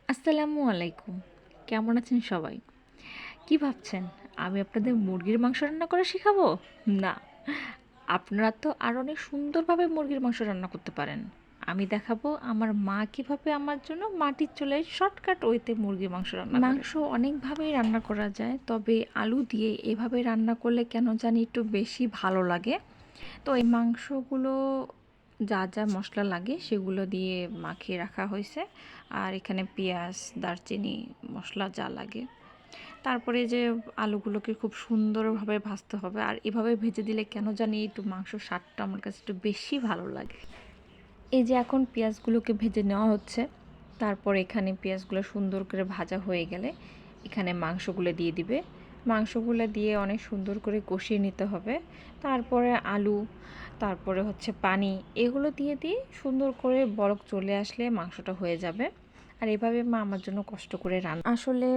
আসসালামু আলাইকুম। কেমন আছেন সবাই? কি ভাবছেন? আমি আপনাদের মুরগির মাংস রান্না করা শিখাবো? না। আপনারা তো আরও অনেক সুন্দরভাবে মুরগির মাংস রান্না করতে পারেন। আমি দেখাবো আমার মা কীভাবে আমার জন্য মাটির চুলায় শর্টকাট ওয়েতে মুরগির মাংস রান্না করে। মাংস অনেকভাবেই রান্না করা যায়, তবে আলু দিয়ে এভাবে রান্না করলে কেন জানি একটু বেশি ভালো লাগে। তো এই মাংসগুলো যা যা মশলা লাগে সেগুলো দিয়ে মাখিয়ে রাখা হয়েছে। আর এখানে পেঁয়াজ, দারচিনি, মশলা যা লাগে। তারপরে যে আলুগুলোকে খুব সুন্দরভাবে ভাজতে হবে, আর এভাবে ভেজে দিলে কেন জানি একটু মাংসর স্বাদটা আমার কাছে একটু বেশি ভালো লাগে। এই যে এখন পেঁয়াজগুলোকে ভেজে নেওয়া হচ্ছে। তারপর এখানে পেঁয়াজগুলো সুন্দর করে ভাজা হয়ে গেলে এখানে মাংসগুলো দিয়ে দিবে। মাংসগুলো দিয়ে অনেক সুন্দর করে কষিয়ে নিতে হবে। তারপরে আলু, তারপরে হচ্ছে পানি, এগুলো দিয়ে সুন্দর করে বলক চলে আসলে মাংসটা হয়ে যাবে। আর এভাবে মা আমার জন্য কষ্ট করে রান্না। আসলে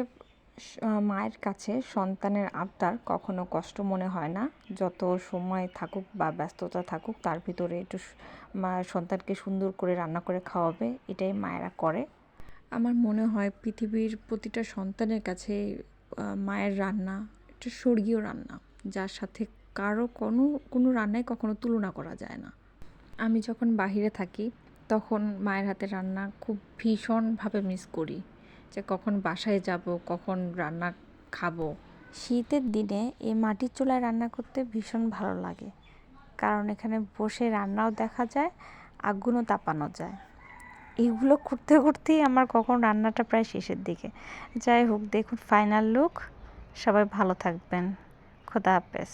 মায়ের কাছে সন্তানের আবদার কখনো কষ্ট মনে হয় না। যত সময় থাকুক বা ব্যস্ততা থাকুক, তার ভিতরে একটু মা সন্তানকে সুন্দর করে রান্না করে খাওয়াবে, এটাই মায়েরা করে। আমার মনে হয় পৃথিবীর প্রতিটা সন্তানের কাছে মায়ের রান্না একটা স্বর্গীয় রান্না, যার সাথে কারো কোনো রান্নায় কখনো তুলনা করা যায় না। আমি যখন বাহিরে থাকি তখন মায়ের হাতের রান্না খুব ভীষণভাবে মিস করি, যে কখন বাসায় যাব, কখন রান্না খাবো। শীতের দিনে এই মাটির চুলায় রান্না করতে ভীষণ ভালো লাগে, কারণ এখানে বসে রান্নাও দেখা যায়, আগুনও তাপানো যায়। এগুলো করতে করতেই আমার কখন রান্নাটা প্রায় শেষের দিকে। যাই হোক, দেখুন ফাইনাল লুক। সবাই ভালো থাকবেন। খোদা হাফেজ।